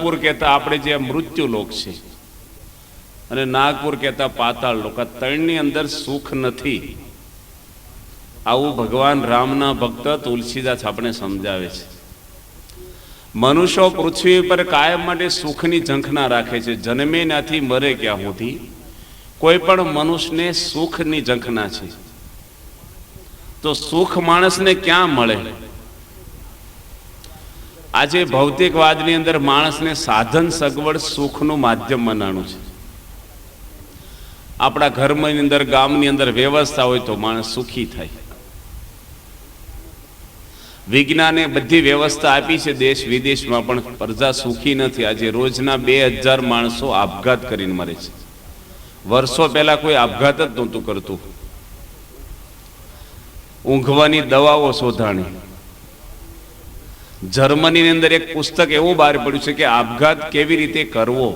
નરકપુર કહેતા આપણે જે મૃત્યુ લોક છે અને નાગપુર કહેતા પાતાળ લોક, આ ત્રણની અંદર સુખ નથી. આવું ભગવાન રામના ભક્ત તુલસીદાસ આપણે સમજાવે છે. મનુષ્યો પૃથ્વી પર કાયમ માટે સુખની ઝંખના રાખે છે. જન્મે નાથી મરે ક્યાં સુધી કોઈ પણ મનુષ્યને સુખની ઝંખના છે. તો સુખ માણસને ક્યાં મળે? આજે ભૌતિકવાદની અંદર માણસને સાધન સગવડ સુખનું માધ્યમ મનાણું છે. આપણા ઘરની અંદર, ગામની અંદર વ્યવસ્થા હોય તો માણસ સુખી થાય. વિજ્ઞાને બધી વ્યવસ્થા આપી છે દેશ વિદેશમાં, પણ પ્રજા સુખી નથી. આજે રોજના 2000 માણસો આપઘાત કરીને મરે છે. વર્ષો પહેલા કોઈ આપઘાત જ નહોતું કરતું. ઊંઘવાની દવાઓ શોધાણી. જર્મનીની અંદર એક પુસ્તક એવું બહાર પડ્યું છે કે આપઘાત કેવી રીતે કરવો.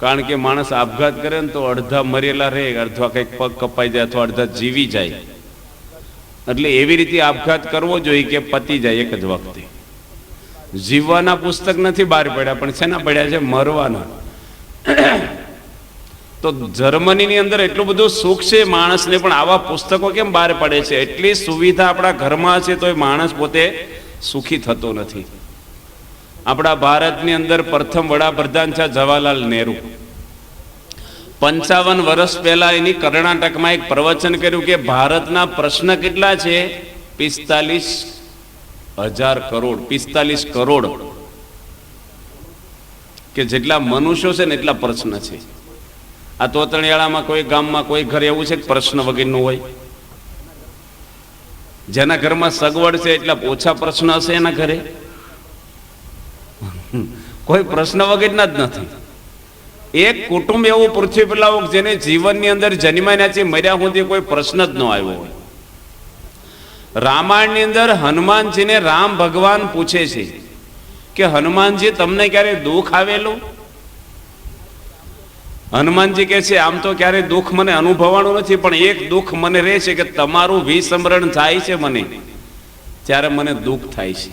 કારણ કે માણસ આપઘાત કરે ને તો અડધા મરેલા રહે, અડધા કંઈક પગ કપાઈ જાય અથવા અડધા જીવી જાય. એટલે એવી રીતે આપઘાત કરવો જોઈએ કે પતી જાય એક જ વખતે. જીવવાના પુસ્તક નથી બહાર પડ્યા, પણ શેના પડ્યા છે? મરવાના. તો જર્મનીની અંદર એટલું બધું સુખ છે માણસને, પણ આવા પુસ્તકો કેમ બહાર પડે છે? એટલી સુવિધા આપણા ઘરમાં છે તો એ માણસ પોતે સુખી થતો નથી. આપણા ભારતની અંદર પ્રથમ વડાપ્રધાન છે જવાહરલાલ નહેરુ. 55 વર્ષ પહેલા એની કર્ણાટકમાં એક પ્રવચન કર્યું કે ભારતના પ્રશ્ન કેટલા છે? 45,000 કરોડ. 45 કરોડ કે જેટલા મનુષ્યો છે ને એટલા પ્રશ્ન છે. આ તોતણિયાળામાં કોઈ ગામમાં કોઈ ઘર એવું છે કે પ્રશ્ન વગરનું હોય? જેના ઘરમાં સગવડ છે એટલા ઓછા પ્રશ્ન હશે એના ઘરે? કોઈ પ્રશ્ન વગરના જ નથી. એક કુટુંબ એવું પૃથ્વી પર લાવો જેને જીવનની અંદર જન્મ્યા છે મર્યા સુધી કોઈ પ્રશ્ન જ ન આવ્યો હોય. રામાયણની અંદર હનુમાનજીને રામ ભગવાન પૂછે છે કે હનુમાનજી તમને ક્યારે દુઃખ આવેલું? હનુમાનજી કહે છે આમ તો ક્યારે દુઃખ મને અનુભવવાનું નથી, પણ એક દુઃખ મને રહે છે કે તમારું વિસ્મરણ થાય છે મને, ત્યારે મને દુઃખ થાય છે,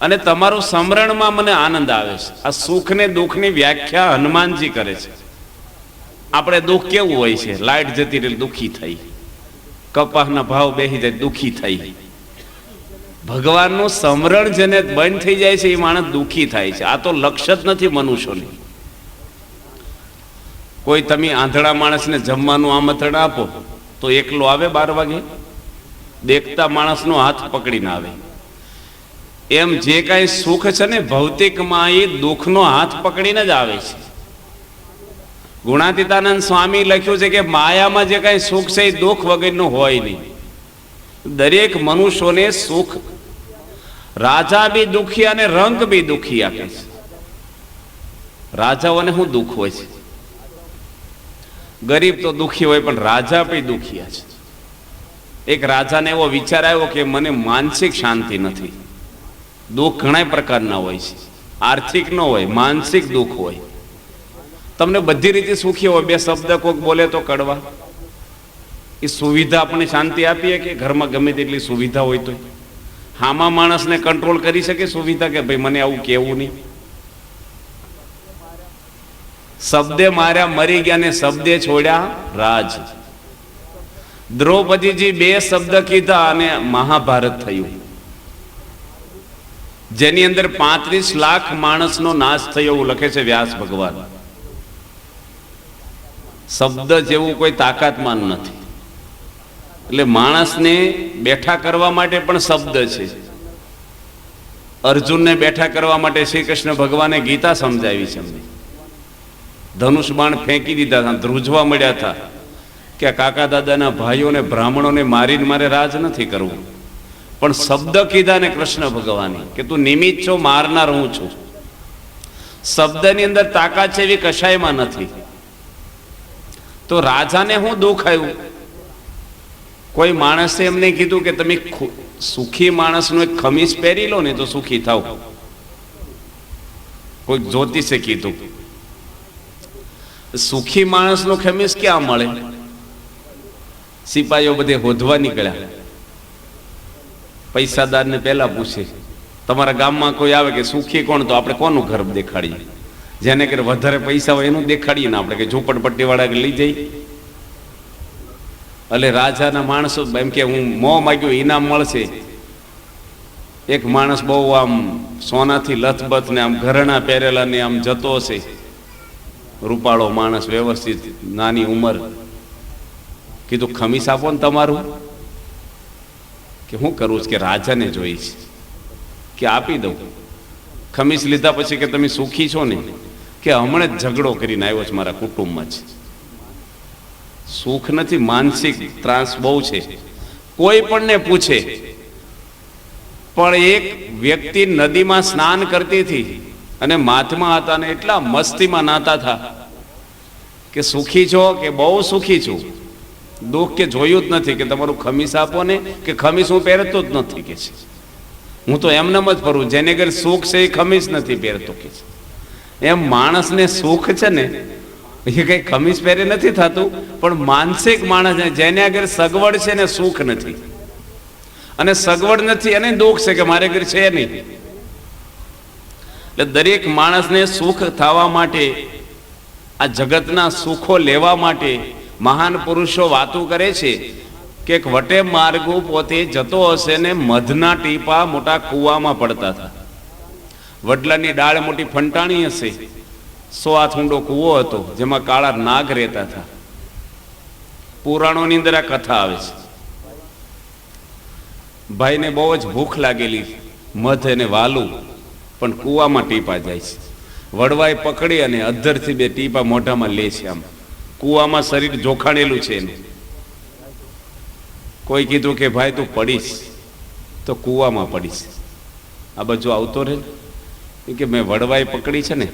અને તમારું સ્મરણમાં મને આનંદ આવે છે. આ સુખ ને દુઃખની વ્યાખ્યા હનુમાનજી કરે છે. આપણે દુઃખ કેવું હોય છે? લાઈટ જતી રહી દુઃખી થઈ, કપાસના ભાવ બેસી જાય દુઃખી થઈ. ભગવાનનું સ્મરણ જેને બંધ થઈ જાય છે એ માણસ દુઃખી થાય છે. આ તો લક્ષ્ય જ નથી મનુષ્યોને. કોઈ તમે આંધળા માણસને જમવાનું આમંત્રણ આપો તો એકલો આવે 12 વાગે? દેખતા માણસનો હાથ પકડીને આવે. એમ જે કાંઈ સુખ છે ને ભૌતિકમાં, એ દુઃખનો હાથ પકડીને જ આવે છે. ગુણાતીતાનંદ સ્વામી લખ્યું છે કે માયામાં જે કાંઈ સુખ છે એ દુઃખ વગરનું હોય નહીં. દરેક મનુષ્યોને સુખ, રાજા બી દુઃખી અને રંગ બી દુઃખી આપે છે. રાજાઓને શું દુઃખ હોય છે? ગરીબ તો દુઃખી હોય, પણ રાજા બી દુઃખિયા છે. એક રાજાને એવો વિચાર આવ્યો કે મને માનસિક શાંતિ નથી. દુઃખ ઘણા પ્રકારના હોય છે. આર્થિક ન હોય, માનસિક દુઃખ હોય. તમને બધી રીતે સુખી હોય, 2 શબ્દ કોઈક બોલે તો કડવા. એ સુવિધા આપણને શાંતિ આપીએ કે ઘરમાં ગમે તેટલી સુવિધા હોય તો હામાં માણસને કંટ્રોલ કરી શકે સુવિધા કે ભાઈ મને આવું કેવું નહીં? શબ્દે માર્યા મરી ગયા ને શબ્દે છોડ્યા રાજ. દ્રૌપદીજી 2 શબ્દ કીધા અને મહાભારત થયું, જેની અંદર 35 લાખ માણસનો નાશ થયો એવું લખે છે વ્યાસ ભગવાન. શબ્દ જેવું કોઈ તાકાતમાન નથી. એટલે માણસને બેઠા કરવા માટે પણ શબ્દ છે. અર્જુનને બેઠા કરવા માટે શ્રી કૃષ્ણ ભગવાને ગીતા સમજાવી છે. અમને ધનુષ બાણ ફેંકી દીધા હતા, ધ્રુજવા મળ્યા હતા કે કાકા દાદાના ભાઈઓને બ્રાહ્મણોને મારીને મારે રાજ નથી કરવું, પણ શબ્દ કીધા ને કૃષ્ણ ભગવાને કે તું નિમિત્ત છો, મારનાર હું છું. શબ્દની અંદર તાકાત છે, એવી કશાયમાં નથી. તો રાજાને હું દુઃખ આવ્યું? કોઈ માણસે એમને કીધું કે તમે સુખી માણસનું એક ખમીસ પહેરી લો ને તો સુખી થાવ. કોઈ જ્યોતિષે કીધું. સુખી માણસનું ખમીસ ક્યાં મળે? સિપાહીઓ બધે હોધવા નીકળ્યા. પૈસાદારને પહેલા પૂછે તમારા ગામમાં કોઈ આવે કે સુખી કોણ, તો આપણે કોનું ઘર દેખાડીએ? જેને કે વધારે પૈસા હોય એનું દેખાડીએ ને આપણે, કે ઝૂંપડપટ્ટી વાળા લઈ જઈએ. એટલે રાજાના માણસો એમ કે હું મોં માગ્યું ઇનામ મળશે. એક માણસ બહુ આમ સોનાથી લથબથ ને આમ ઘરેણા પહેરેલા ને આમ જતો હશે, રૂપાળો માણસ, વ્યવસ્થિત, નાની ઉંમર. કીધું ખમીસ આપો ને તમારું. કે શું કરવું છે? કે રાજાને જોઈશ. કે આપી દઉં. ખમીસ લીધા પછી કે તમે સુખી છો ને? કે હમણાં જ ઝઘડો કરીને આવ્યો છે મારા કુટુંબમાં જ. સુખ નથી, માનસિક ત્રાસ બહુ છે. કોઈ પણને પૂછે, પણ એક વ્યક્તિ નદીમાં સ્નાન કરતી હતી અને મહાત્મા હતા ને એટલા મસ્તીમાં નાતા હતા કે સુખી છો? કે બહુ સુખી છું, દુઃખ કે જોયું જ નથી. કે તમારું ખમીસ આપો ને. કે ખમીસ હું પહેરતો જ નથી કે છે, હું તો એમનેમ જ ફરું, જેને ઘર સુખ છે એ ખમીસ નથી પહેરતો કે છે. એમ માણસને સુખ છે ને એ કઈ ખમીસ પહેરે નથી થતું, પણ માનસિક માણસ જેને આગળ સગવડ છે ને સુખ નથી, અને સગવડ નથી અને દુઃખ છે કે મારે ઘર છે નહીં. એટલે દરેક માણસને સુખ થવા માટે, આ જગતના સુખો લેવા માટે મહાન પુરુષો વાતો કરે છે કે એક વટે માર્ગો પોતે જતો હશે ને મધના ટીપા મોટા કૂવામાં પડતા હતા. વડલાની ડાળ મોટી ફંટાણી હશે, 100 હાથ ઊંડો કૂવો હતો જેમાં કાળા નાગ રહેતા હતા. પુરાણોની અંદર આ કથા આવે છે. ભાઈને બહુ જ ભૂખ લાગેલી, મધ એને વાલું, પણ કૂવામાં ટીપા જાય છે. વડવાએ પકડી અને અધ્ધરથી 2 ટીપા મોઢામાં લે છે. આમ કૂવામાં શરીર જોખાણેલું છે એનું. કોઈ કીધું કે ભાઈ તું પડીશ તો કૂવામાં પડીશ, આ બાજુ આવતો રહે. કે મેં વડવાએ પકડી છે ને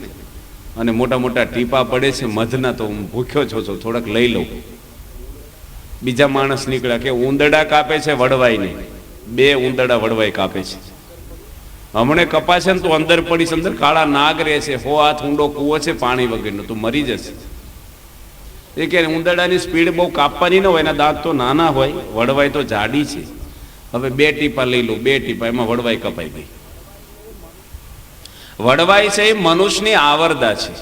અને મોટા મોટા ટીપા પડે છે મધના, તો હું ભૂખ્યો છો, થોડાક લઈ લઉં. બીજા માણસ નીકળ્યા કે ઉંદરડા કાપે છે વડવાઈને, 2 ઉંદરડા વડવાઈ કાપે છે. હમણે કપાશે ને તું અંદર પડીશ, અંદર કાળા નાગ રહે છે, 100 હાથ ઊંડો કૂવો છે પાણી વગરનો, તું મરી જશે. એ કે ઉંદરડાની સ્પીડ બહુ કાપવાની ન હોય, એના દાંત તો નાના હોય, વડવાઈ તો જાડી છે. હવે 2 ટીપા લઈ લો, 2 ટીપા, એમાં વડવાઈ કપાઈ ગઈ. વડવાઈ છે એ મનુષ્યની આવરદા છે,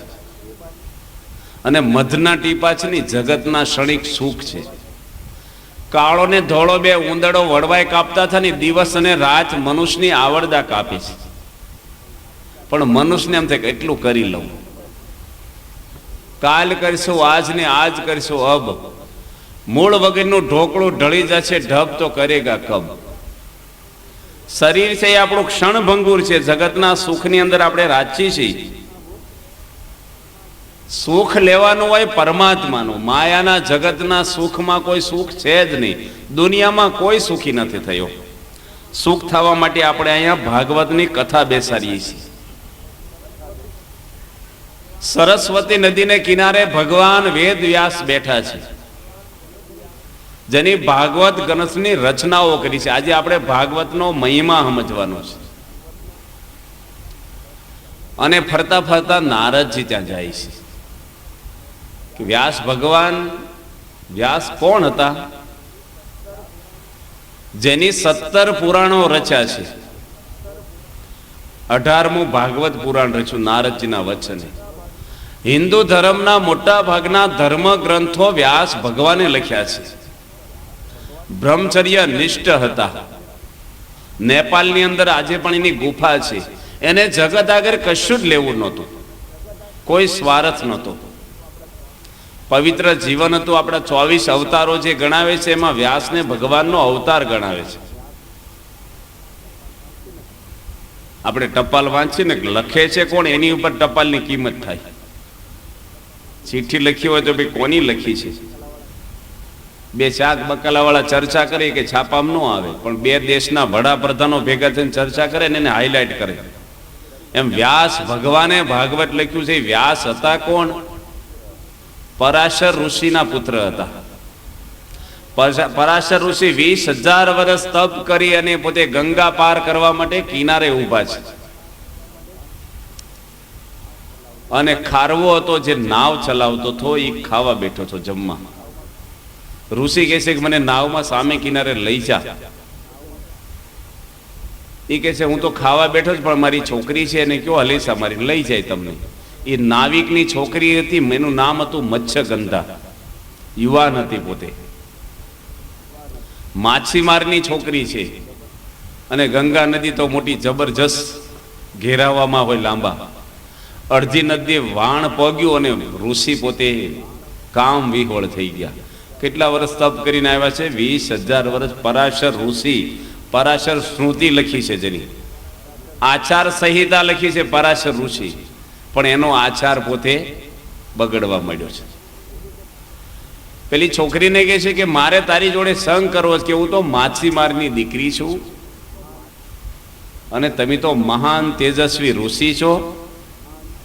અને મધના ટીપા છે ને જગતના ક્ષણિક સુખ છે. કાળો ને ધોળો 2 ઉંદરડો વડવાઈ કાપતા હતા ને દિવસ અને રાત મનુષ્યની આવરદા કાપી છે. પણ મનુષ્યને એમ થાય કે એટલું કરી લઉં, કાલ કરશું આજ ને આજ કરશું અબ, મૂળ વગરનું ઢોકળું ઢળી જશે ઢબ તો કરેગા કબ. શરીર છે એ આપણું ક્ષણભંગુર છે. જગતના સુખની અંદર આપણે રાચી છીએ. સુખ લેવાનું હોય પરમાત્માનું, માયાના જગતના સુખમાં કોઈ સુખ છે જ નહીં. દુનિયામાં કોઈ સુખી નથી થયો. સુખ થવા માટે આપણે અહીંયા ભાગવતની કથા બેસાડીએ છીએ. સરસ્વતી નદીને કિનારે ભગવાન વેદ વ્યાસ બેઠા છે, જેની ભાગવત ગ્રંથની રચનાઓ કરી છે. આજે આપણે ભાગવતનો મહિમા સમજવાનો છે. અને ફરતા ફરતા નારદજી ત્યાં જાય છે. વ્યાસ ભગવાન, વ્યાસ કોણ હતા? જેની 17 પુરાણો રચ્યા છે. 18મું ભાગવત પુરાણ રચ્યું નારદજીના વચને. હિન્દુ ધર્મના મોટા ભાગના ધર્મ ગ્રંથો વ્યાસ ભગવાને લખ્યા છે. બ્રહ્મચર્ય નિષ્ઠ હતા. નેપાળની અંદર આજે પણ એની ગુફા છે. એને જગત આગળ કશું જ લેવું નહોતું, કોઈ સ્વાર્થ નહોતો. પવિત્ર જીવન હતું. આપણા 24 અવતારો જે ગણાવે છે એમાં વ્યાસને ભગવાનનો અવતાર ગણાવે છે. આપણે ટપાલ વાંચીને લખે છે કોણ, એની ઉપર ટપાલની કિંમત થાય. ચિઠ્ઠી લખી હોય તો ભાઈ કોની લખી છે? 2 શાક બકાલાવાળા ચર્ચા કરે કે છાપામાં ન આવે, પણ 2 દેશના વડાપ્રધાનો ભેગા થઈને ચર્ચા કરે ને એને હાઇલાઇટ કરે. એમ વ્યાસ ભગવાને ભાગવત લખ્યું છે. વ્યાસ હતા કોણ? પરાશર ઋષિના પુત્ર હતા. પરાશર ઋષિ 20,000 વર્ષ તપ કરી અને પોતે ગંગા પાર કરવા માટે કિનારે ઊભા છે. અને ખારવો હતો જે નાવ ચલાવતો હતો, એ ખાવા બેઠો હતો, જમવા. ઋષિ કહે છે કે મને નાવમાં સામે કિનારે લઈ જા. એ કહે છે હું તો ખાવા બેઠો જ, પણ મારી છોકરી છે એને કયો હલેસા મારી લઈ જાય તમને. એ નાવિકની છોકરી હતી, એનું નામ હતું મત્સ્યગંધા, યુવાન હતી પોતે, માછીમારની છોકરી છે. અને ગંગા નદી તો મોટી જબરજસ્ત ઘેરાવામાં હોય લાંબા, અડધી નદી વાણ પગ્યું અને ઋષિ પોતે કામ વિહોળ થઈ ગયા. કેટલા વર્ષ તપ કરીને આવ્યા છે? 20,000 વર્ષ. પરાશર ઋષિ, પરાશર સ્મૃતિ લખી છે, જેની આચાર સંહિતા લખી છે પરાશર ઋષિ, પણ એનો આચાર પોતે બગડવા માંડ્યો છે. પેલી છોકરીને કહે છે કે મારે તારી જોડે સંગ કરવો છે, કે હું તો માછીમારની દીકરી છું અને તમે તો મહાન તેજસ્વી ઋષિ છો.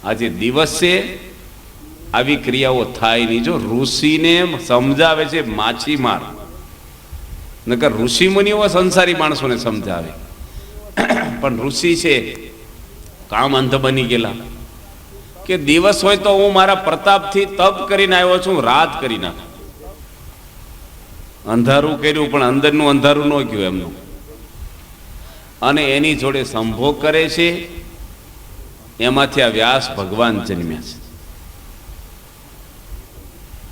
આજે દિવસ છે, આવી ક્રિયાઓ થાય નહીં. જો ઋષિને સમજાવે છે માછીમાર, નકર ઋષિ મુનિઓ સંસારી માણસોને સમજાવે, પણ ઋષિ છે કામ અંધ બની ગયેલા. કે દિવસ હોય તો હું મારા પ્રતાપથી તપ કરીને આવ્યો છું, રાત કરી નાખ. અંધારું કર્યું પણ અંદરનું અંધારું ન ગયું એમનું. અને એની જોડે સંભોગ કરે છે. એમાંથી આ વ્યાસ ભગવાન જન્મ્યા છે.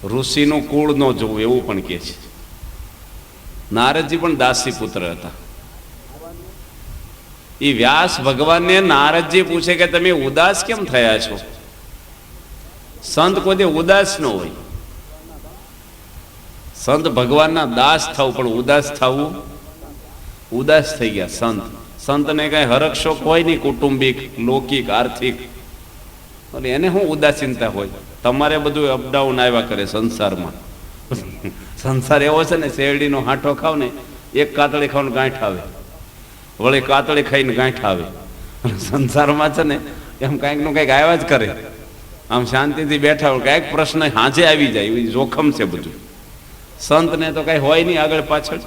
ઋષિનું કુળ ન જોવું એવું પણ કહે છે. નારદજી પણ દાસી પુત્ર હતા. એ વ્યાસ ભગવાનને નારદજી પૂછે કે તમે ઉદાસ કેમ થયા છો? સંત કોઈ ઉદાસ ન હોય. સંત ભગવાનના દાસ થવું, પણ ઉદાસ થવું, ઉદાસ થઈ ગયા સંત. સંતને કઈ હરખ શોખ હોય નહીં, કુટુંબિક, લૌકિક, આર્થિક, અને એને શું ઉદાસીનતા હોય? તમારે બધું અપડાઉન આવ્યા કરે સંસારમાં. સંસાર એવો છે ને, શેરડીનો હાંઠો ખાવ ને, એક કાતળી ખાવ ને ગાંઠ આવે, વળી કાતળી ખાઈને ગાંઠ આવે. સંસારમાં છે ને એમ કાંઈક નું કંઈક આવ્યા જ કરે. આમ શાંતિથી બેઠા હોય, કાંઈક પ્રશ્ન હાજે આવી જાય, એવી જોખમ છે બધું. સંતને તો કઈ હોય નહીં આગળ પાછળ.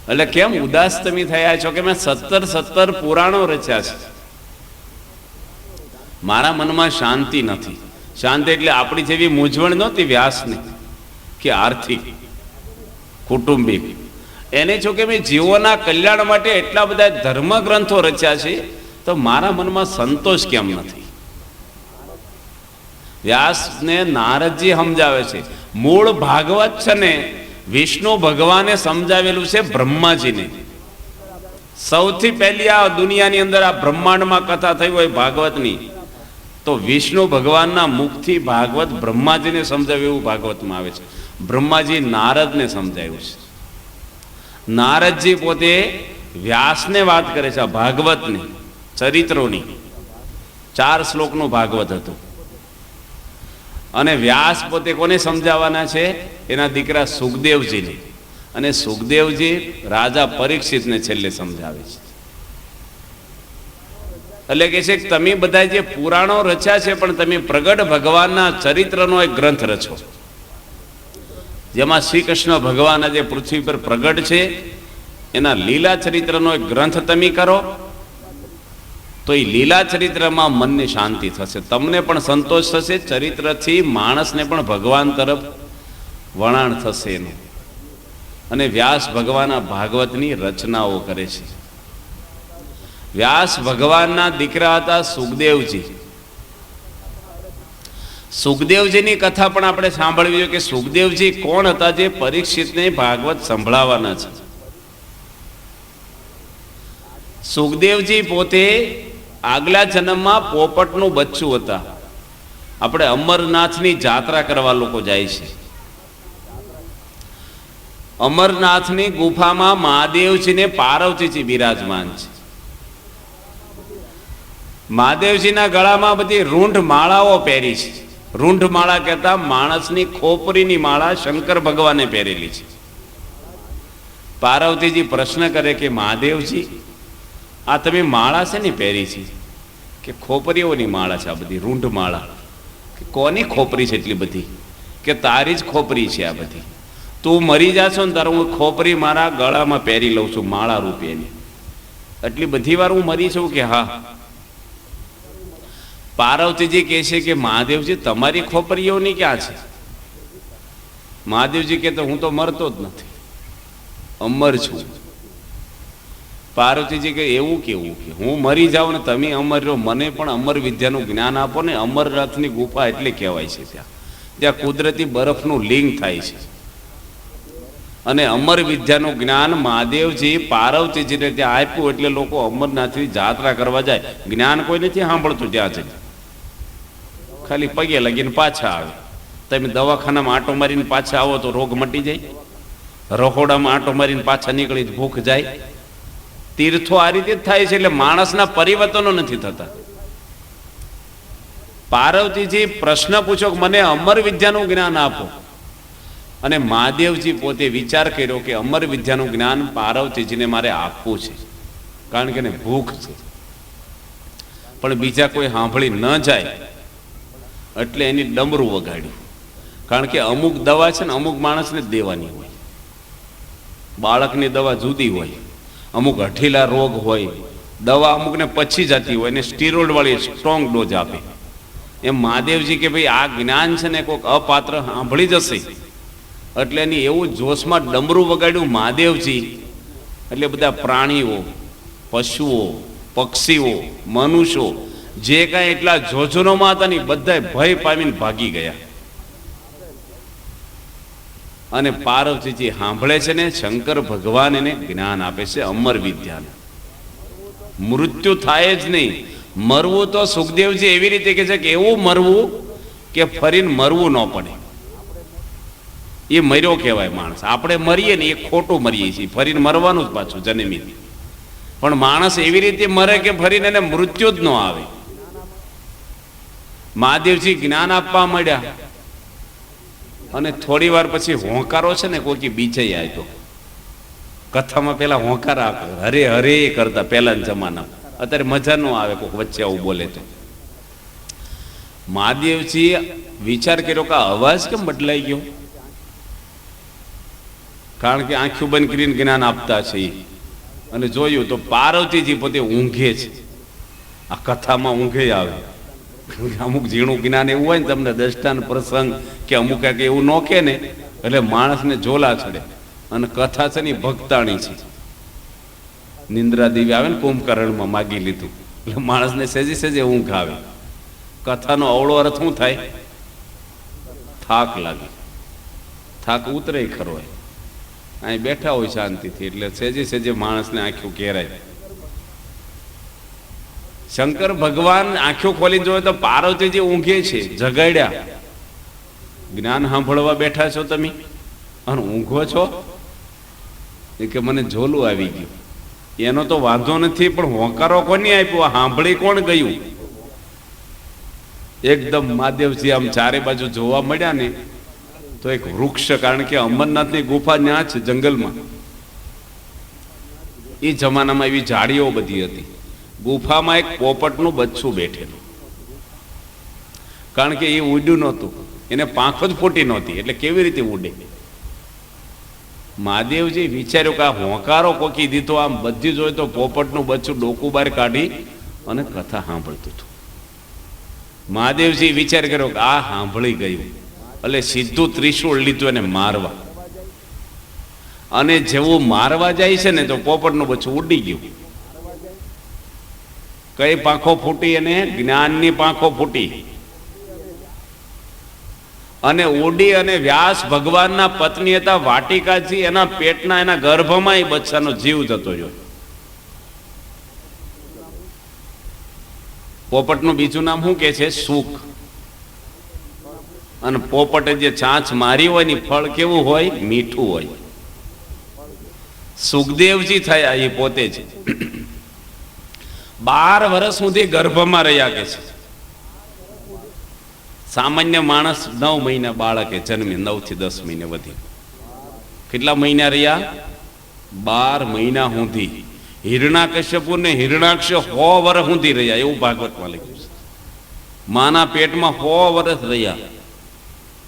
એટલે કેમ ઉદાસ તમે થયા છો? કે મેં 17 પુરાણો રચ્યા છે, મારા મનમાં શાંતિ નથી. શાંતિ એટલે આપણી જેવી મૂંઝવણ નહોતી વ્યાસની, કે આર્થિક, કુટુંબિક. એને છો કે મેં જીવોના કલ્યાણ માટે એટલા બધા ધર્મ ગ્રંથો રચ્યા છે, તો મારા મનમાં સંતોષ કેમ નથી? વ્યાસને નારદજી સમજાવે છે. મૂળ ભાગવત છે ને વિષ્ણુ ભગવાને સમજાવેલું છે બ્રહ્માજીને. સૌથી પહેલી આ દુનિયાની અંદર આ બ્રહ્માંડમાં કથા થઈ હોય ભાગવતની, તો વિષ્ણુ ભગવાનના મુખથી ભાગવત બ્રહ્માજીને સમજાવ્યું એવું ભાગવતમાં આવે છે. બ્રહ્માજી નારદને સમજાવ્યું છે. નારદજી પોતે વ્યાસને વાત કરે છે આ ભાગવતની, ચરિત્રોની. 4 શ્લોકનું ભાગવત હતું. અને વ્યાસ પોતે કોને સમજાવવાના છે? એના દીકરા સુખદેવજીને. અને સુખદેવજી રાજા પરીક્ષિતને છેલ્લે સમજાવે છે. એટલે કે છે કે તમે બધા જે પુરાણો રચ્યા છે, પણ તમે પ્રગટ ભગવાનના ચરિત્રનો એક ગ્રંથ રચો, જેમાં શ્રી કૃષ્ણ ભગવાન આજે પૃથ્વી પર પ્રગટ છે, એના લીલા ચરિત્રનો એક ગ્રંથ તમે કરો, તો એ લીલા ચરિત્રમાં મનની શાંતિ થશે, તમને પણ સંતોષ થશે. ચરિત્રથી માણસને પણ ભગવાન તરફ વળાણ થશે એનું. અને વ્યાસ ભગવાન ભાગવતની રચનાઓ કરે છે. વ્યાસ ભગવાનના દીકરા હતા સુખદેવજી. સુખદેવજીની કથા પણ આપણે સાંભળવી જોઈએ કે સુખદેવજી કોણ હતા જે પરીક્ષિતને ભાગવત સંભળાવવાના છે. સુખદેવજી પોતે આગલા જન્મમાં પોપટનું બચ્ચું હતા. આપણે અમરનાથની જાત્રા કરવા લોકો જાય છે. અમરનાથની ગુફામાં મહાદેવજીને પાર્વતીજી બિરાજમાન છે. મહાદેવજીના ગળામાં બધી રૂંઢ માળાઓ પહેરી છે. રૂંઢ માળા કહેતા માણસની ખોપરીની માળા શંકર ભગવાને પહેરેલી છે. પાર્વતીજી પ્રશ્ન કરે કે મહાદેવજી, આ તમે માળા છે ને પહેરી છે? કે ખોપરીઓની માળા છે આ બધી, રૂંઢ માળા. કે કોની ખોપરી છે એટલી બધી? કે તારી જ ખોપરી છે આ બધી. તું મરી જાશો ને તારું હું ખોપરી મારા ગળામાં પહેરી લઉં છું માળા રૂપેની. એટલી બધી વાર હું મરી છું? કે હા. પાર્વતીજી કહે છે કે મહાદેવજી તમારી ખોપરીઓની ક્યાં છે? મહાદેવજી કહે તો હું તો મરતો જ નથી, અમર છું. પાર્વતીજી કે એવું કેવું કે હું મરી જાઉં ને તમે અમર રહો, મને પણ અમર વિદ્યાનું જ્ઞાન આપો ને. અમરનાથની ગુફા એટલે કહેવાય છે ત્યાં ત્યાં કુદરતી બરફનું લિંગ થાય છે. અને અમર વિદ્યાનું જ્ઞાન મહાદેવજી પાર્વતીજીને ત્યાં આપ્યું એટલે લોકો અમરનાથની જાત્રા કરવા જાય. જ્ઞાન કોઈ નથી સાંભળતું ત્યાં જઈને, ખાલી પગે લગીને પાછા આવે. તમે દવાખાનામાં આંટો મારીને પાછા આવો તો રોગ મટી જાય, રહોડામાં આંટો મારીને પાછા નીકળી ભૂખ જાય. તીર્થો આ રીતે જ થાય છે. એટલે માણસના પરિવર્તનો નથી થતા. પાર્વતીજી પ્રશ્ન પૂછો કે મને અમર વિદ્યાનું જ્ઞાન આપો, અને મહાદેવજી પોતે વિચાર કર્યો કે અમર વિદ્યાનું જ્ઞાન પાર્વતીજીને મારે આપવું છે, કારણ કે એને ભૂખ છે. પણ બીજા કોઈ સાંભળી ન જાય એટલે એની ડમરું વગાડ્યું. કારણ કે અમુક દવા છે ને અમુક માણસને જ દેવાની હોય. બાળકની દવા જુદી હોય, અમુક હઠીલા રોગ હોય, દવા અમુકને પછી જતી હોય ને સ્ટીરોઇડ વાળી સ્ટ્રોંગ ડોઝ આપે. એમ મહાદેવજી કે ભાઈ આ જ્ઞાન છે ને કોઈક અપાત્ર સાંભળી જશે, એટલે એની એવું જોશમાં ડમરું વગાડ્યું મહાદેવજી. એટલે બધા પ્રાણીઓ, પશુઓ, પક્ષીઓ, મનુષ્યો જે કાંઈ એટલા જોજનોમાં હતા ને બધા ભય પામીને ભાગી ગયા. અને પાર્વતીજી સાંભળે છે ને શંકર ભગવાન એને જ્ઞાન આપે છે અમર વિદ્યાનું. મૃત્યુ થાય જ નહીં. મરવું તો સુખદેવજી એવી રીતે કહે છે કે એવું મરવું કે ફરીને મરવું ન પડે. એ મર્યો કહેવાય માણસ. આપણે મરીએ ને એ ખોટું મરીએ છીએ, ફરીને મરવાનું જ પાછું જન્મી. પણ માણસ એવી રીતે મરે કે ફરીને એને મૃત્યુ જ ન આવે. મહાદેવજી જ્ઞાન આપવા મળ્યા અને થોડી વાર પછી હોંકારો છે ને કોઈ બીજે આપ્યો. કથામાં પેલા હોંકારા હરે હરે કરતા પહેલાના જમાના. અત્યારે મજા ન આવે કોઈક વચ્ચે આવું બોલે તો. મહાદેવજી વિચાર કર્યો કે અવાજ કેમ બદલાઈ ગયો, કારણ કે આંખો બંધ કરીને જ્ઞાન આપતા છે. અને જોયું તો પાર્વતીજી પોતે ઊંઘે છે. આ કથામાં ઊંઘે આવે. અમુક ઝીણું જ્ઞાન એવું હોય ને તમને દ્રષ્ટાંત પ્રસંગ કે અમુક કે એવું ન કે ને એટલે માણસને ઝોલા ચડે. અને કથા છે ને ભક્તાણી છે. નિંદ્રા દેવી આવે ને કુંભકર્ણમાં માગી લીધું એટલે માણસને સેજે સેજે ઊંઘ આવે. કથાનો અવળો અર્થ શું થાય? થાક લાગે. થાક ઉતરે ખરો હોય. અહીં બેઠા હોય શાંતિથી એટલે સેજે સેજે માણસને આંખો ઘેરાય. શંકર ભગવાન આંખો ખોલી જોયે તો પાર્વતીજી ઊંઘે છે. જગાડ્યા, જ્ઞાન સાંભળવા બેઠા છો તમે અને ઊંઘો છો? એ કે મને ઝોલું આવી ગયું. એનો તો વાંધો નથી, પણ હોંકારો કોની આપ્યો? સાંભળી કોણ ગયું? એકદમ મહાદેવજી આમ ચારે બાજુ જોવા મળ્યા ને તો એક વૃક્ષ, કારણ કે અમરનાથની ગુફા ત્યાં છે જંગલમાં. એ જમાનામાં એવી ઝાડીઓ બધી હતી. ગુફામાં એક પોપટનું બચ્ચું બેઠેલું, કારણ કે એ ઉડ્યું નહોતું, એને પાંખ જ ફૂટી નહોતી, એટલે કેવી રીતે ઉડે? મહાદેવજી વિચાર્યું કે આ હોંકારો કોકી દીધો. આમ બધી જોઈ તો પોપટનું બચ્ચું ડોકું બહાર કાઢી અને કથા સાંભળતું હતું. મહાદેવજી વિચાર કર્યો કે આ સાંભળી ગયું, એટલે સીધું ત્રિશૂળ લીધું એને મારવા. અને જેવું મારવા જાય છે ને તો પોપટનું બચ્ચું ઉડી ગયું. કઈ પાંખો ફૂટી? એને જ્ઞાનની પાંખો ફૂટી. અને ઉડી અને વ્યાસ ભગવાનના પત્ની હતા વાટિકાજી, એના પેટના એના ગર્ભમાં એ બચ્ચાનો જીવ જતો રહ્યો. પોપટનું બીજું નામ શું કે છે? સુખ. અને પોપટે જે ચાંચ મારી હોય ને ફળ કેવું હોય? મીઠું હોય. સુખદેવજી થયા એ પોતે જ 12 વર્ષ સુધી ગર્ભમાં રહ્યા કે છે. સામાન્ય માણસ 9 મહિના બાળકે જન્મે, 9 થી 10 મહિને વધી. કેટલા મહિના રહ્યા? 12 મહિના સુધી. હિરણાકશ્યપુ ને હિરણાક્ષ 100 વર્ષ સુધી રહ્યા, એવું ભાગવતમાં લખ્યું છે. માના પેટમાં 100 વર્ષ રહ્યા.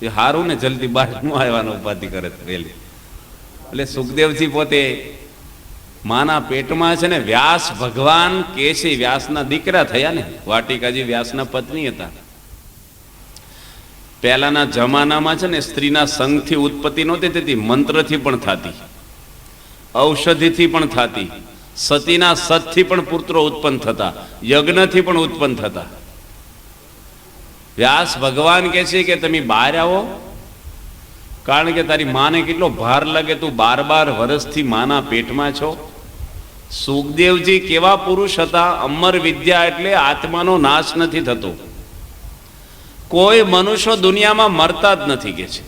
એ હારું ને જલ્દી બહાર ન આવવાનો ઉપાધિ કરે રેલી. એટલે સુખદેવજી પોતે માના પેટમાં છે ને વ્યાસ ભગવાન કેશી વ્યાસના દીકરા થયા ને. વાટિકાજી વ્યાસના પત્ની હતા. પહેલાના જમાનામાં છે ને સ્ત્રીના સંગથી ઉત્પત્તિ નહોતી થતી, મંત્રથી પણ થતી, ઔષધિથી પણ થતી, સતીના સતથી પણ પુત્રો ઉત્પન્ન થતા, યજ્ઞથી પણ ઉત્પન્ન થતા. વ્યાસ ભગવાન કહે છે કે તમે બહાર આવો, કારણ કે તારી માને કેટલો ભાર લાગે, તું 12 વર્ષથી માના પેટમાં છો. સુખદેવજી કેવા પુરુષ હતા? અમર વિદ્યા એટલે આત્માનો નાશ નથી થતો. કોઈ મનુષ્યો દુનિયામાં મરતા જ નથી કે છે.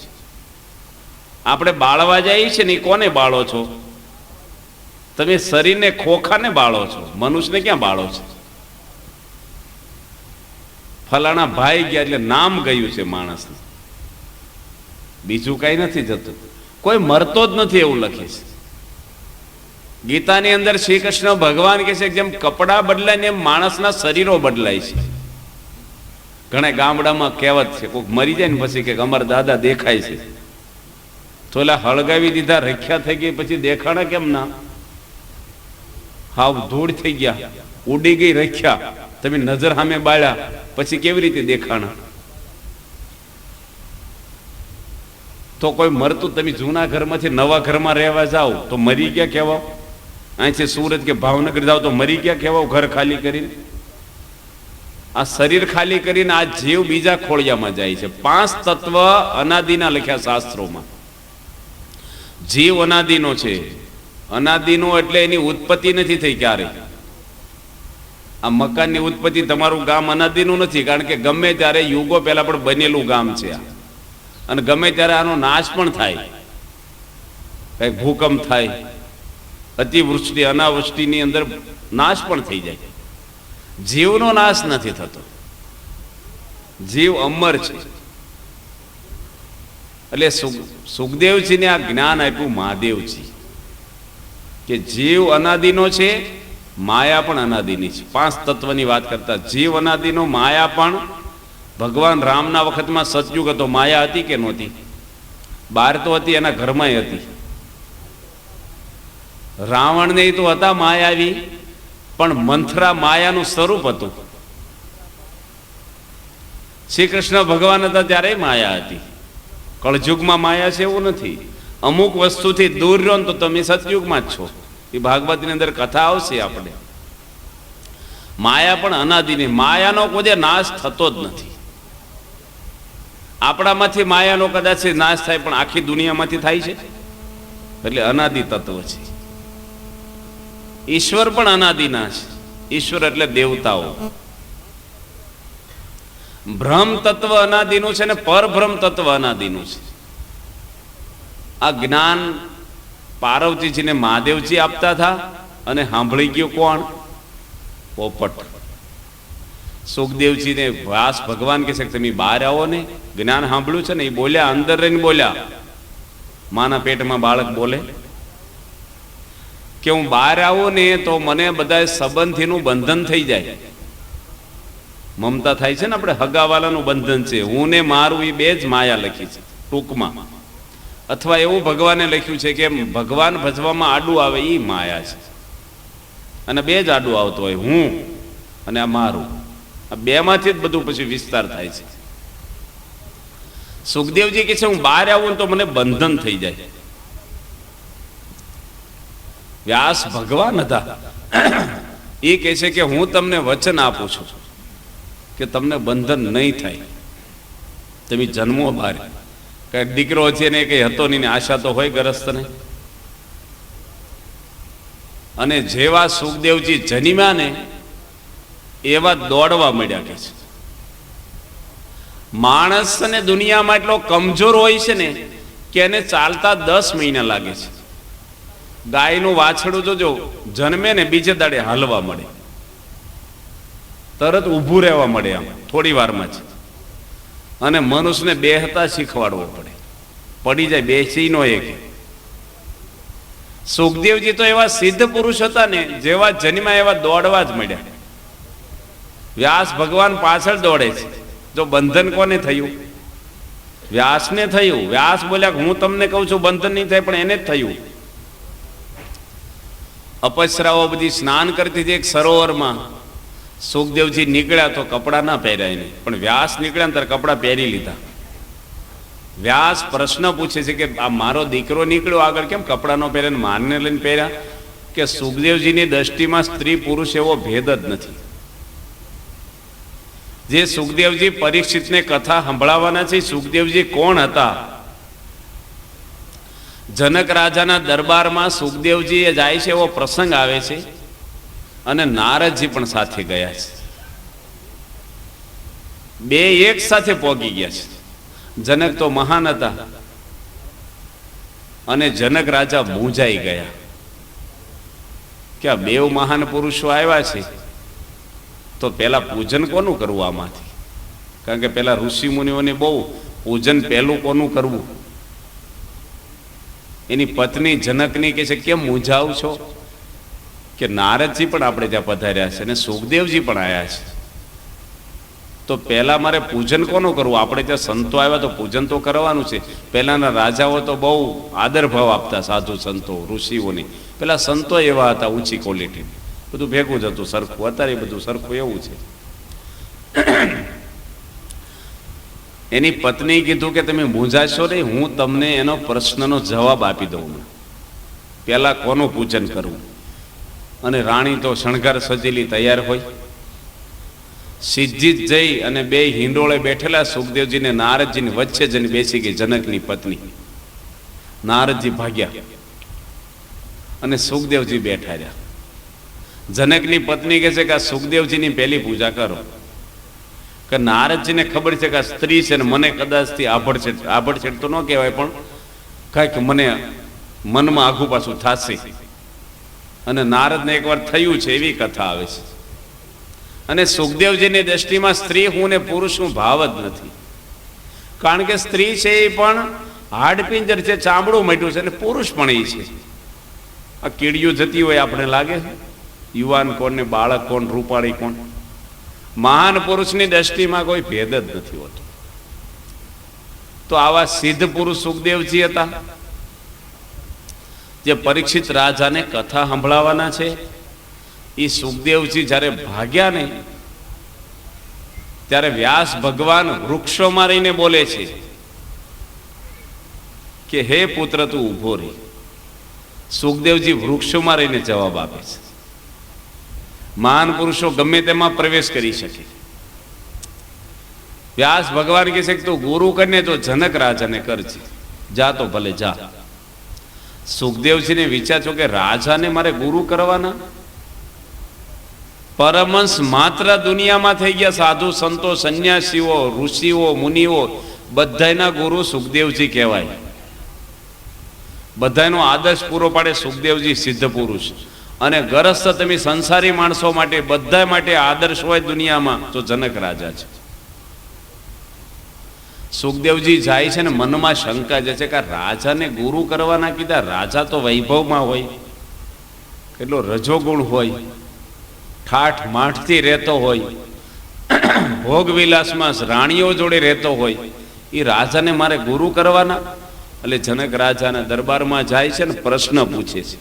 આપણે બાળવા જઈએ છીએ ને, કોને બાળો છો? તમે શરીરને, ખોખાને બાળો છો, મનુષ્યને ક્યાં બાળો છો? ફલાણા ભાઈ ગયા એટલે નામ ગયું છે માણસને, બીજું કઈ નથી જતું. કોઈ મરતો જ નથી એવું લખે છે. ગીતાની અંદર શ્રી કૃષ્ણ ભગવાન કહે છે જેમ કપડાં બદલાય ને એમ માણસના શરીરો બદલાય છે. ઘણા ગામડામાં કહેવત છે, કોઈક મરી જાય ને પછી કે અમારા દાદા દેખાય છે. તો એલા હળગાવી દીધા, રખ્યા થઈ ગઈ, પછી દેખાણા કેમ ના? હાવ ધૂળ થઈ ગયા, ઉડી ગઈ રખ્યા, તમે નજર સામે બાળ્યા, પછી કેવી રીતે દેખાણા? તો કોઈ મરતું, તમે જૂના ઘરમાંથી નવા ઘરમાં રહેવા જાઓ તો મરી ગયા કહેવાઓ. અહીંથી સુરત કે ભાવનગર જાઓ તો મરી ગયા કહેવાઓ, ઘર ખાલી કરીને. આ શરીર ખાલી કરીને આ જીવ બીજા ખોળિયામાં જાય છે. 5 તત્વ અનાદિના લખ્યા શાસ્ત્રોમાં. જીવ અનાદિનો છે. અનાદિનો એટલે એની ઉત્પત્તિ નથી થઈ ક્યારેય. આ મકાનની ઉત્પત્તિ, તમારું ગામ અનાદિનું નથી, કારણ કે ગમે ત્યારે યુગો પહેલા પણ બનેલું ગામ છે આ. અને ગમે ત્યારે આનો નાશ પણ થાય, કઈ ભૂકંપ થાય, અતિવૃષ્ટિ અનાવૃષ્ટિની અંદર નાશ પણ થઈ જાય. જીવનો નાશ નથી થતો. જીવ અમર છે. એટલે સુખદેવજીને આ જ્ઞાન આપ્યું મહાદેવજી કે જીવ અનાદિનો છે, માયા પણ અનાદિની છે. 5 તત્વની વાત કરતા જીવ અનાદિનો, માયા પણ. ભગવાન રામના વખતમાં સતયુગ હતો, માયા હતી કે નહોતી? બહાર તો હતી, એના ઘરમાં હતી. રાવણને તો હતા માયાવી, પણ મંથરા માયાનું સ્વરૂપ હતું. શ્રી કૃષ્ણ ભગવાન હતા ત્યારે માયા હતી. કળયુગમાં માયા છે એવું નથી. અમુક વસ્તુથી દૂર રહો તો તમે સતયુગમાં જ છો. એ ભાગવતની અંદર કથા આવશે આપણે. માયા પણ અનાદિની, માયાનો કોઈ નાશ થતો જ નથી. આપણામાંથી માયાનો કદાચ નાશ થાય, પણ આખી દુનિયામાંથી થાય છે. એટલે અનાદિ તત્વ છે. ઈશ્વર પણ અનાદિના છે. ઈશ્વર એટલે દેવતાઓ. બ્રહ્મ તત્વ અનાદિનું છે ને પરબ્રહ્મ તત્વ અનાદિનું છે. આ જ્ઞાન પાર્વતીજીને મહાદેવજી આપતા હતા, અને સાંભળી ગયો કોણ? પોપટ. સુખદેવજીને વ્યાસ ભગવાન કહે છે કે તમે બહાર આવો ને, જ્ઞાન સાંભળ્યું છે ને. એ બોલ્યા, અંદર રહીને બોલ્યા. માના પેટમાં બાળક બોલે કે હું બહાર આવું ને તો મને બધા સંબંધીનું બંધન થઈ જાય. મમતા થાય છે ને, આપણે હગાવાલાનું બંધન છે. હું ને મારું, એ બે જ માયા લખી છે ટૂંકમાં. અથવા એવું ભગવાને લખ્યું છે કે ભગવાન ભજવામાં આડું આવે એ માયા છે, અને બે જ આડું આવતો હોય, હું અને આ મારું. આ બેમાંથી જ બધું પછી વિસ્તાર થાય છે. સુખદેવજી કહે છે હું બહાર આવું તો મને બંધન થઈ જાય. વ્યાસ ભગવાન હતા, એ કહે છે કે હું તમને વચન આપું છું કે તમને બંધન નહીં થાય. તમે જન્મો બહાર, કઈ દીકરો છે ને કઈ હતો નહીં, આશા તો હોય ગરસ્તને. અને જેવા સુખદેવજી જન્મ્યા ને એવા દોડવા મળ્યા કે છે. માણસ ને દુનિયામાં એટલો કમજોર હોય છે ને કે એને ચાલતા 10 મહિના લાગે છે. ગાયનું વાછડું જોજો, જન્મે ને બીજે દાડે હાલવા મળે, તરત ઊભું રહેવા મળે આમ થોડી વારમાં જ. અને મનુષ્યને બેહતા શીખવાડવો પડે, પડી જાય બેસી નો એક. સુખદેવજી તો એવા સિદ્ધ પુરુષ હતા ને, જેવા જન્મ્યા એવા દોડવા જ મળ્યા. વ્યાસ ભગવાન પાછળ દોડે છે. જો બંધન કોને થયું? વ્યાસને થયું. વ્યાસ બોલ્યા હું તમને કહું છું બંધન નહીં થાય, પણ એને જ થયું. અપસરાઓ બધી સ્નાન કરતી હતી એક સરોવરમાં. સુખદેવજી નીકળ્યા તો કપડા ના પહેર્યા એને, પણ વ્યાસ નીકળ્યા ત્યારે કપડા પહેરી લીધા. વ્યાસ પ્રશ્ન પૂછે છે કે આ મારો દીકરો નીકળ્યો આગળ કેમ કપડા નો પહેર્યા, મારને લઈને પહેર્યા? કે કે સુખદેવજીની દ્રષ્ટિમાં સ્ત્રી પુરુષ એવો ભેદ જ નથી. જે સુખદેવજી પરીક્ષિતને કથા સંભળાવવાના છે, સુખદેવજી કોણ હતા? જનક રાજાના દરબારમાં સુખદેવજી એ જાય છે, એવો પ્રસંગ આવે છે અને નારદજી પણ સાથે ગયા છે. બે એક સાથે પહોંચી ગયા છે. જનક તો મહાન હતા અને જનક રાજા મૂંઝાઈ ગયા કે આ બેવ મહાન પુરુષો આવ્યા છે, તો પેલા પૂજન કોનું કરવું આમાંથી? કારણ કે પેલા ઋષિ મુનિઓને બહુ પૂજન પહેલું કોનું કરવું? એની પત્ની જનકની કહે છે, કેમ મૂંઝાવ છો? કે નારદજી પણ આપણે ત્યાં પધાર્યા છે અને સુખદેવજી પણ આવ્યા છે, તો પહેલા મારે પૂજન કોનું કરવું? આપણે ત્યાં સંતો આવ્યા તો પૂજન તો કરવાનું છે. પહેલાના રાજાઓ તો બહુ આદર ભાવ આપતા સાધુ સંતો ઋષિઓની. પેલા સંતો એવા હતા ઊંચી ક્વોલિટી, બધું ભેગું જ હતું સરખું. અત્યારે બધું સરખું એવું છે. એની પત્ની કીધું કે તમે મૂંઝાશો નહીં, હું તમને એનો પ્રશ્નનો જવાબ આપી દઉં. પેલા કોનું પૂજન કરવું? અને રાણી તો શણગાર સજેલી તૈયાર હોય, સીધી જ જઈ અને બે હિંડોળે બેઠેલા સુખદેવજીને નારદજીની વચ્ચે જઈને બેસી ગઈ જનકની પત્ની. નારદજી ભાગ્યા અને સુખદેવજી બેઠા રહ્યા. જનકની પત્ની કહે છે કે આ સુખદેવજીની પહેલી પૂજા કરો. કે નારદજીને ખબર છે કે આ સ્ત્રી છે ને મને કદાચથી આભડછેડ તો ન કહેવાય, પણ કાંઈક મને મનમાં આઘું પાછું થશે. અને નારદને એકવાર થયું છે એવી કથા આવે છે. અને સુખદેવજીની દ્રષ્ટિમાં સ્ત્રી હું ને પુરુષ હું ભાવ જ નથી. કારણ કે સ્ત્રી છે એ પણ હાડપિંજર છે, ચામડું મટ્યું છે, અને પુરુષ પણ એ છે. આ કીડીઓ જતી હોય આપણે લાગે, યુવાન કોણ ને બાળક કોણ, રૂપાળી કોણ. મહાન પુરુષની દ્રષ્ટિમાં કોઈ ભેદ જ નથી હોતો. તો આવા સિદ્ધ પુરુષ સુખદેવજી હતા, જે પરીક્ષિત રાજાને કથા સંભળાવવાના છે. એ સુખદેવજી જ્યારે ભાગ્યા નહીં ત્યારે વ્યાસ ભગવાન વૃક્ષોમાં રહીને બોલે છે કે હે પુત્ર તું ઊભો રહી. સુખદેવજી વૃક્ષોમાં રહીને જવાબ આપે છે. મહાન પુરુષો ગમે તેમાં પ્રવેશ કરી શકે. વ્યાસ ભગવાન કહે છે કે તું ગુરુ કરીને તો જનક રાજાને કરજે, જા તો ભલે જા. સુખદેવજીને વિચારજો કે રાજાને મારે ગુરુ કરવાના? પરમહંસ માત્ર દુનિયામાં થઈ ગયા, સાધુ સંતો સંન્યાસીઓ ઋષિઓ મુનિઓ બધાના ગુરુ સુખદેવજી કહેવાય. બધાનો આદર્શ પૂરો પાડે સુખદેવજી સિદ્ધ પુરુષ. અને ગરજ તમે સંસારી માણસો માટે બધા માટે આદર્શ હોય દુનિયામાં તો જનક રાજા છે. સુખદેવજી જાય છે ને મનમાં શંકા જે છે કે રાજાને ગુરુ કરવાના કીધા. રાજા તો વૈભવમાં હોય, કેટલો રજોગુણ હોય, ઠાઠ માઠથી રહેતો હોય, ભોગ વિલાસમાં રાણીઓ જોડે રહેતો હોય, એ રાજાને મારે ગુરુ કરવાના? એટલે જનક રાજાના દરબારમાં જાય છે ને પ્રશ્ન પૂછે છે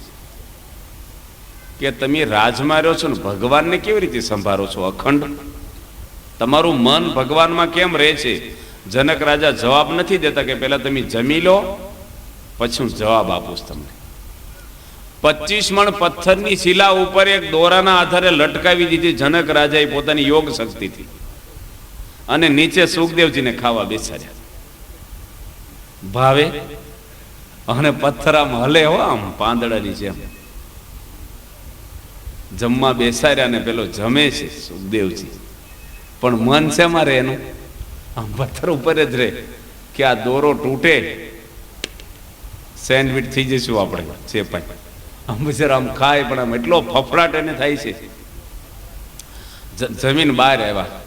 કે તમે રાજમાં રહ્યો છો ને ભગવાનને કેવી રીતે સંભાળો છો અખંડ? તમારું મન ભગવાનમાં કેમ રહે છે? જનક રાજા જવાબ નથી દેતા કે પહેલા તમે જમી લો પછી હું જવાબ આપું તમને. 25 મણ પથ્થરની શિલા ઉપર એક દોરાના આધારે લટકાવી દીધી જનક રાજાએ પોતાની યોગ શક્તિથી, અને નીચે સુખદેવજીને ખાવા બેસાડ્યા. ભાવે અને પથ્થર આમ હલે હો, આમ પાંદડાની જેમ જમવા બેસાડ્યા ને પેલો જમે છે સુખદેવજી, પણ મન છે મારે એનું આમ પથ્થર ઉપર જ રહે કે આ દોરો તૂટે સેન્ડવિચ થઈ જઈશું આપણે છે. પણ આમ બિચારા આમ ખાય પણ આમ એટલો ફફડાટ એને થાય છે. જમીન બહાર આવ્યા.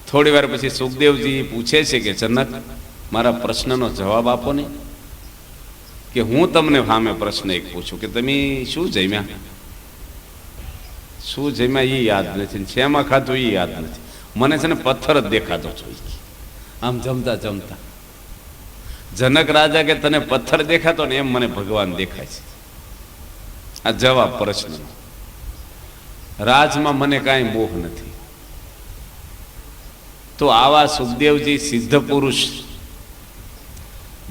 થોડી વાર પછી સુખદેવજી પૂછે છે કે જનક મારા પ્રશ્નનો જવાબ આપો ને. કે હું તમને સામે પ્રશ્ન એક પૂછું કે તમે શું જમ્યા? શું જમ્યા એ યાદ નથી, શેમાં ખાધું એ યાદ નથી, મને છે ને પથ્થર જ દેખાતો જોઈએ આમ જમતા જમતા. જનક રાજા કે તને પથ્થર દેખાતો ને એમ મને ભગવાન દેખાય છે. આ જવાબ પ્રશ્ન. રાજમાં મને કાંઈ મોહ નથી. તો આવા સુખદેવજી સિદ્ધ પુરુષ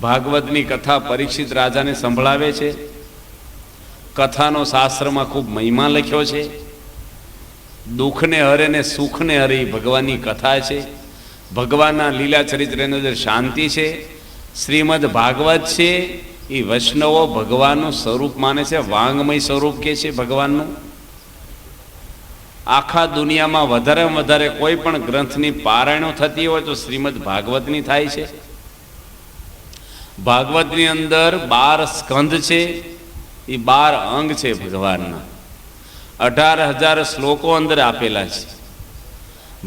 ભાગવતની કથા પરીક્ષિત રાજાને સંભળાવે છે. કથાનો શાસ્ત્રમાં ખૂબ મહિમા લખ્યો છે. દુઃખને હરે ને સુખને હરે એ ભગવાનની કથા છે. ભગવાનના લીલા ચરિત્રની અંદર શાંતિ છે. શ્રીમદ ભાગવત છે એ વૈષ્ણવો ભગવાનનું સ્વરૂપ માને છે, વાંગમય સ્વરૂપ કે છે ભગવાનનું. આખા દુનિયામાં વધારેમાં વધારે કોઈ પણ ગ્રંથની પારાયણો થતી હોય તો શ્રીમદ ભાગવતની થાય છે. ભાગવતની અંદર 12 સ્કંધ છે, એ 12 અંગ છે ભગવાનના. 18,000 શ્લોકો અંદર આપેલા છે.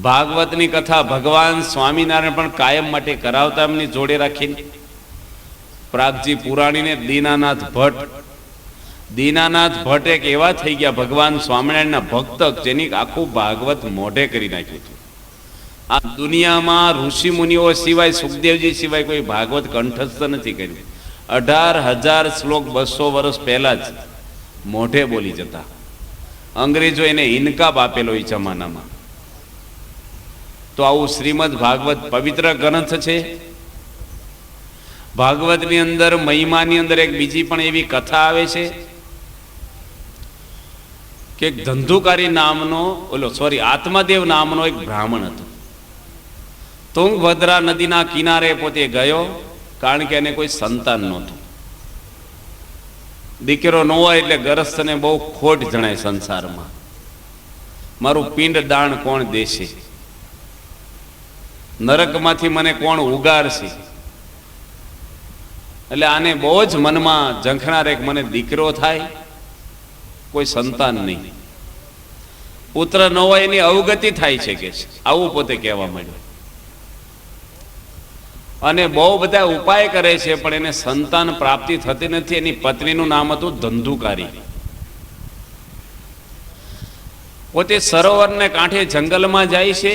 ભાગવતની કથા ભગવાન સ્વામિનારાયણ પણ કાયમ માટે કરાવતા, એમની જોડે રાખીને. પ્રાગજી પુરાણીને દીનાનાથ ભટ્ટ એક એવા થઈ ગયા ભગવાન સ્વામિનારાયણના ભક્ત, જેની આખું ભાગવત મોઢે કરી નાખ્યું હતું. આ દુનિયામાં ઋષિ મુનિઓ સિવાય, સુખદેવજી સિવાય કોઈ ભાગવત કંઠસ્થ નથી કર્યું. 18,000 શ્લોક 200 વર્ષ પહેલા જ મોઢે બોલી જતા. અંગ્રેજો એને ઇનકાબ આપેલો એ જમાનામાં. તો આવું શ્રીમદ ભાગવત પવિત્ર ગ્રંથ છે. ભાગવતની અંદર મહિમાની અંદર એક બીજી પણ એવી કથા આવે છે કે એક ધંધુકારી નામનો આત્માદેવ નામનો એક બ્રાહ્મણ હતો. તુંગભદ્રા નદીના કિનારે પોતે ગયો, કારણ કે એને કોઈ સંતાન નહોતું. દીકરો ન હોય એટલે ગરસ્થને બહુ ખોટ જણાય સંસારમાં. મારું પિંડ દાન કોણ દેશે, નરકમાંથી મને કોણ ઉગારશે. એટલે આને બહુ જ મનમાં ઝંખનાર એક મને દીકરો થાય, કોઈ સંતાન નહીં, પુત્ર ન હોય એની અવગતિ થાય છે કે છે, આવું પોતે કહેવા માંડ્યું. અને બહુ બધા ઉપાય કરે છે પણ એને સંતાન પ્રાપ્તિ થતી નથી. એની પત્નીનું નામ હતું ધંધુકારી. પોતે સરોવરને કાંઠે જંગલમાં જાય છે,